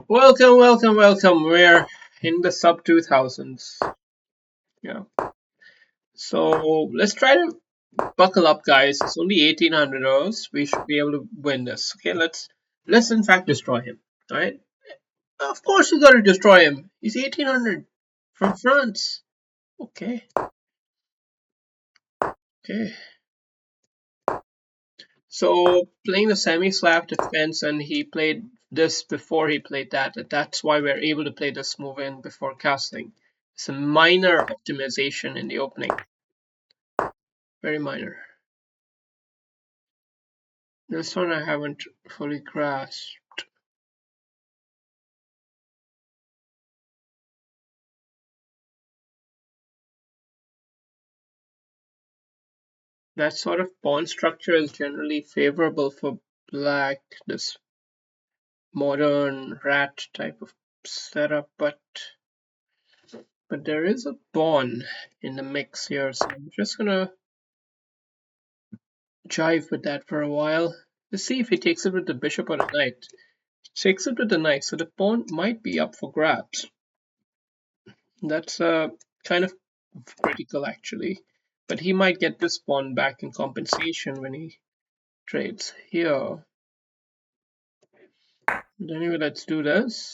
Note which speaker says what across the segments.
Speaker 1: Welcome, welcome, welcome. We're in the sub 2000s. Yeah. So let's try to buckle up, guys. It's only 1800 hours. We should be able to win this. Okay, let's in fact destroy him. All right. Of course we got to destroy him. He's 1800 from France. Okay. Okay. So playing the semi-slap defense, and he played this before he played that. And that's why we're able to play this move in before castling. It's a minor optimization in the opening. Very minor. This one I haven't fully grasped. That sort of pawn structure is generally favorable for black, this modern rat type of setup, but there is a pawn in the mix here, so I'm just gonna jive with that for a while. Let's see if he takes it with the bishop or the knight. Takes it with the knight, so the pawn might be up for grabs. That's kind of critical actually. But he might get this pawn back in compensation when he trades here. And anyway, let's do this.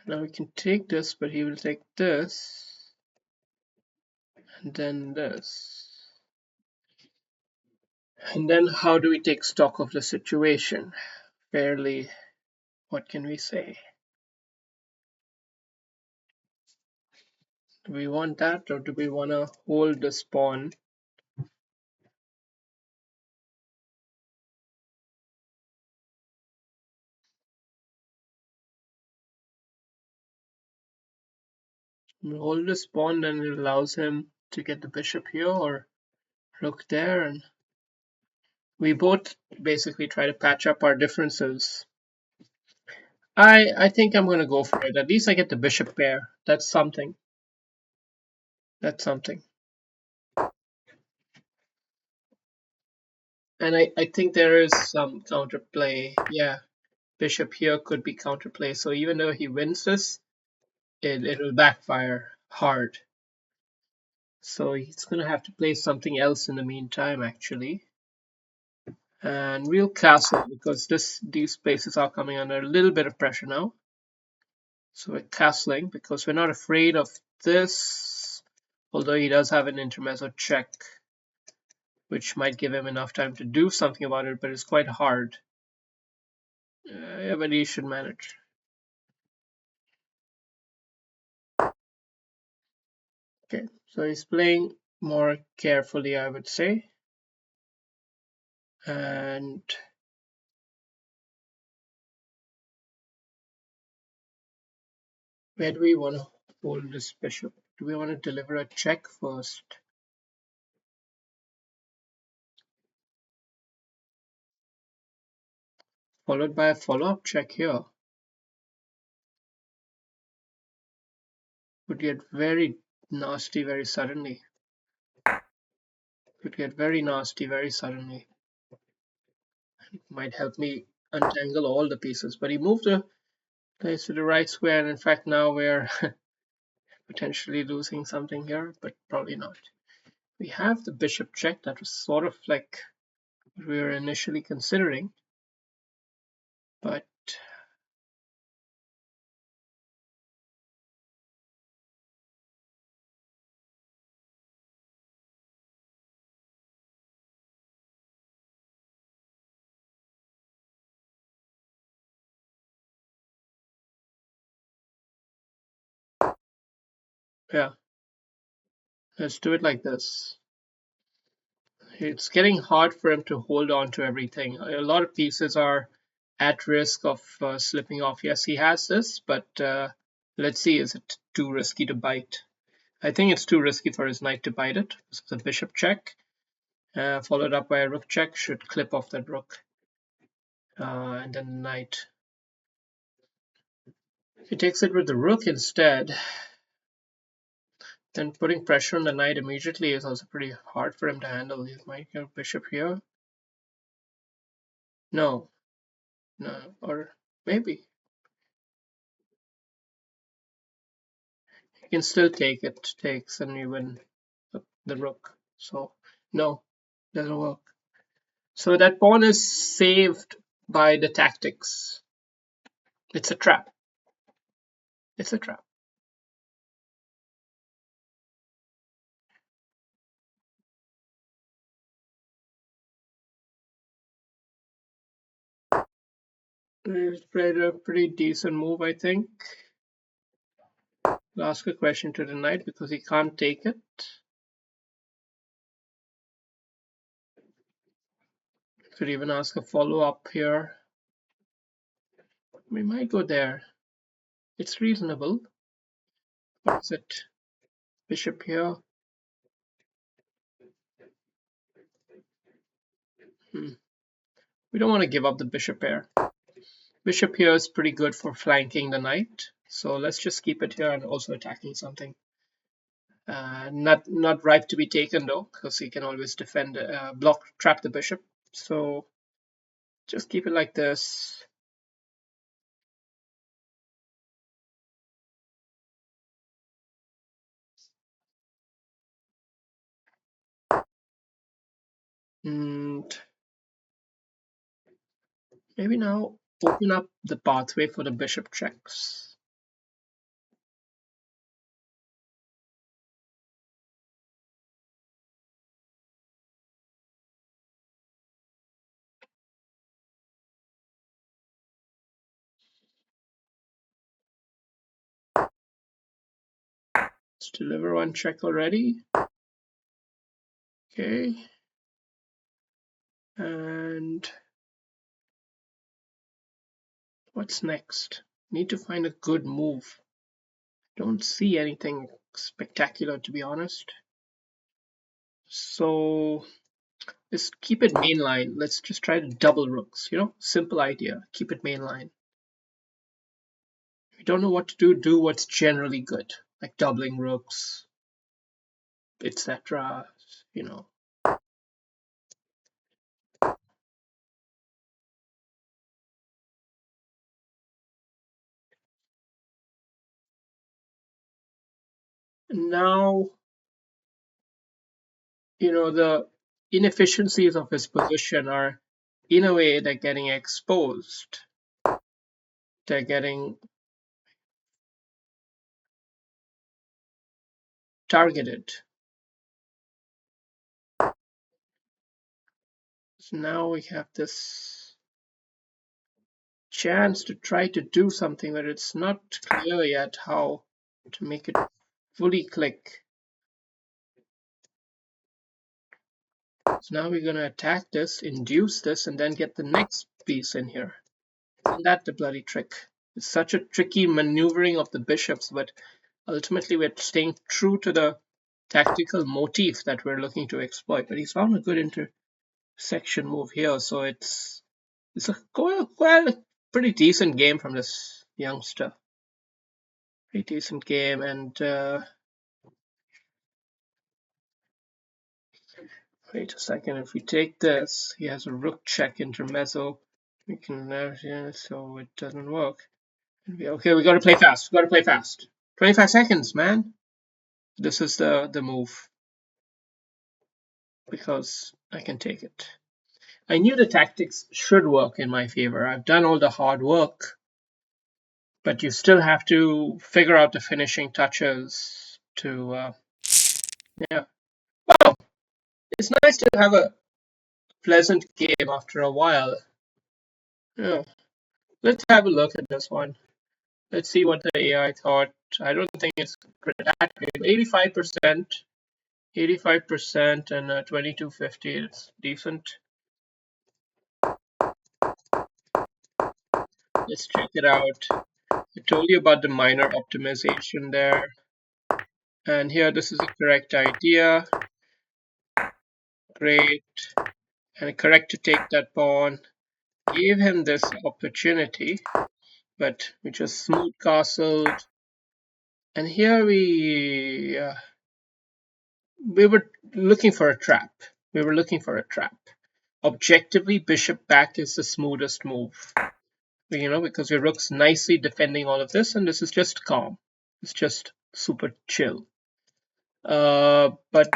Speaker 1: Now we can take this, but he will take this. And then this. And then how do we take stock of the situation? Fairly, what can we say? Do we want that, or do we want to hold this pawn? We hold this pawn, then it allows him to get the bishop here or rook there, and we both basically try to patch up our differences. I think I'm going to go for it. At least I get the bishop pair. That's something. That's something. And I think there is some counterplay. Yeah, bishop here could be counterplay. So even though he wins this, it'll backfire hard. So he's going to have to play something else in the meantime, actually. And we'll castle because these places are coming under a little bit of pressure now. So we're castling because we're not afraid of this, although he does have an intermezzo check, which might give him enough time to do something about it, but it's quite hard. Yeah, but he should manage. Okay, so he's playing more carefully, I would say. And where do we want to hold this bishop? Do we want to deliver a check first? Followed by a follow-up check here. Could get very nasty very suddenly. Could get very nasty very suddenly. It might help me untangle all the pieces. But he moved the place to the right square, and in fact now we're potentially losing something here, but probably not. We have the bishop check. That was sort of like what we were initially considering, but yeah, let's do it like this. It's getting hard for him to hold on to everything. A lot of pieces are at risk of slipping off. Yes, he has this, but let's see, is it too risky to bite? I think it's too risky for his knight to bite it. So the bishop check, followed up by a rook check, should clip off that rook. And then the knight. If he takes it with the rook instead, then putting pressure on the knight immediately is also pretty hard for him to handle. He might get bishop here. No, no, or maybe. You can still take it, takes, and you win the rook. So no, doesn't work. So that pawn is saved by the tactics. It's a trap. It's a trap. We've played a pretty decent move, I think. I'll ask a question to the knight because he can't take it. Could even ask a follow-up here. We might go there. It's reasonable. What is it? Bishop here. We don't want to give up the bishop here. Bishop here is pretty good for flanking the knight. So let's just keep it here and also attacking something. Not ripe to be taken though, because he can always defend, block, trap the bishop. So just keep it like this. And maybe now open up the pathway for the bishop checks. Let's deliver one check already. Okay. And what's next? Need to find a good move. Don't see anything spectacular, to be honest. So let's keep it mainline. Let's just try to double rooks, simple idea. Keep it mainline. If you don't know what to do what's generally good, like doubling rooks, etc. Now, the inefficiencies of his position are, in a way, they're getting exposed. They're getting targeted. So now we have this chance to try to do something, but it's not clear yet how to make it fully click. So now we're going to attack this, induce this, and then get the next piece in here. Isn't that the bloody trick? It's such a tricky maneuvering of the bishops, but ultimately we're staying true to the tactical motif that we're looking to exploit. But he's found a good intersection move here, so it's a pretty decent game from this youngster. Pretty decent game, and wait a second. If we take this, he has a rook check intermezzo. We can so it doesn't work. Okay, we got to play fast. We got to play fast. 25 seconds, man. This is the move because I can take it. I knew the tactics should work in my favor. I've done all the hard work, but you still have to figure out the finishing touches to, yeah. Well, it's nice to have a pleasant game after a while. Yeah. Let's have a look at this one. Let's see what the AI thought. I don't think it's that great. 85%, 85%, and 2250. It's decent. Let's check it out. I told you about the minor optimization there. And here, this is the correct idea. Great. And correct to take that pawn. Gave him this opportunity, but we just smooth castled. And here we were looking for a trap. We were looking for a trap. Objectively, bishop back is the smoothest move. Because your rook's nicely defending all of this, and this is just calm. It's just super chill. But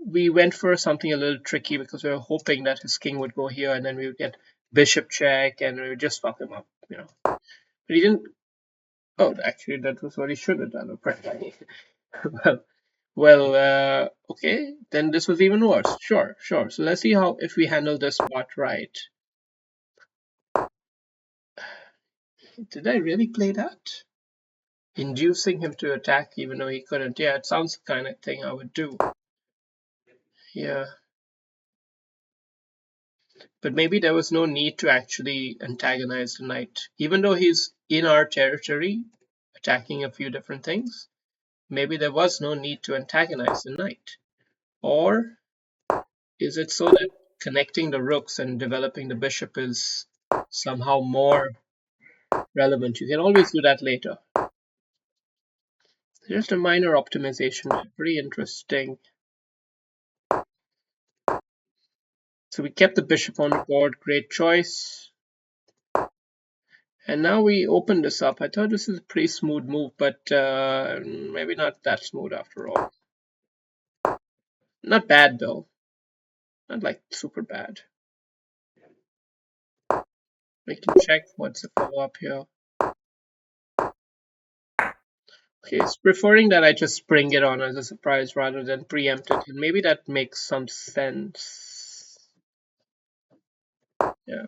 Speaker 1: we went for something a little tricky because we were hoping that his king would go here and then we would get bishop check and we would just fuck him up, you know. But he didn't. Oh, actually, that was what he should have done, apparently. Okay, then this was even worse. Sure. So let's see how if we handle this part right. Did I really play that? Inducing him to attack even though he couldn't. Yeah, it sounds the kind of thing I would do. Yeah. But maybe there was no need to actually antagonize the knight. Even though he's in our territory, attacking a few different things, maybe there was no need to antagonize the knight. Or is it so that connecting the rooks and developing the bishop is somehow more relevant? You can always do that later. Just a minor optimization, pretty interesting. So we kept the bishop on the board, great choice. And now we open this up. I thought this is a pretty smooth move, but maybe not that smooth after all. Not bad though. Not like super bad. We can check what's the follow up here. Okay, it's preferring that I just spring it on as a surprise rather than preempt it. And maybe that makes some sense. Yeah.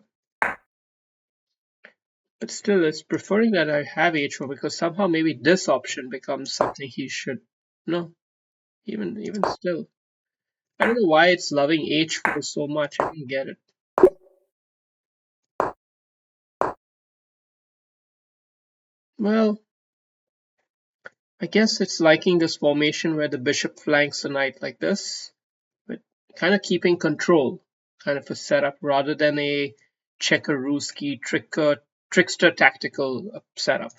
Speaker 1: But still, it's preferring that I have h4 because somehow maybe this option becomes something he should. No, even still. I don't know why it's loving h4 so much. I don't get it. Well, I guess it's liking this formation where the bishop flanks the knight like this, but kind of keeping control, kind of a setup rather than a Chekharooski trickster tactical setup.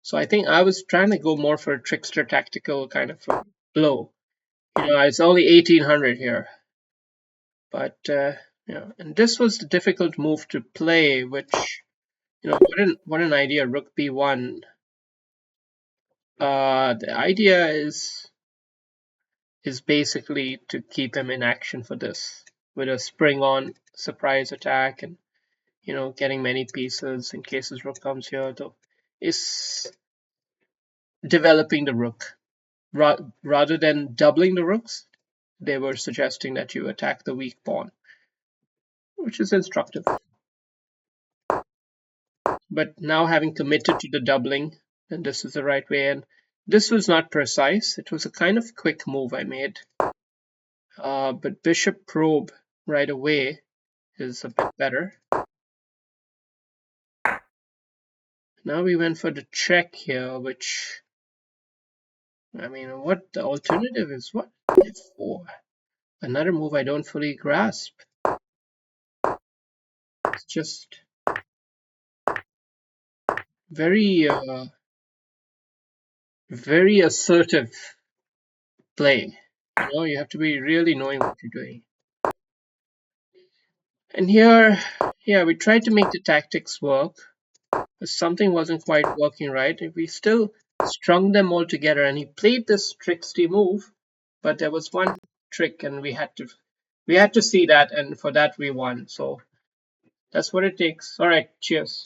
Speaker 1: So I think I was trying to go more for a trickster tactical kind of a blow. You know, it's only 1800 here, but and this was the difficult move to play, which what an idea, rook b1. The idea is basically to keep him in action for this with a spring on surprise attack and getting many pieces in case his rook comes here, though is developing the rook rather than doubling the rooks. They were suggesting that you attack the weak pawn, which is instructive. But now having committed to the doubling, then this is the right way. And this was not precise. It was a kind of quick move I made. But bishop probe right away is a bit better. Now we went for the check here, which, I mean, what the alternative is? What f4? Another move I don't fully grasp. It's just very, very assertive play. You have to be really knowing what you're doing. And here, yeah, we tried to make the tactics work. But something wasn't quite working right. We still strung them all together, and he played this tricksy move, but there was one trick, and we had to see that, and for that we won. So that's what it takes. All right, cheers.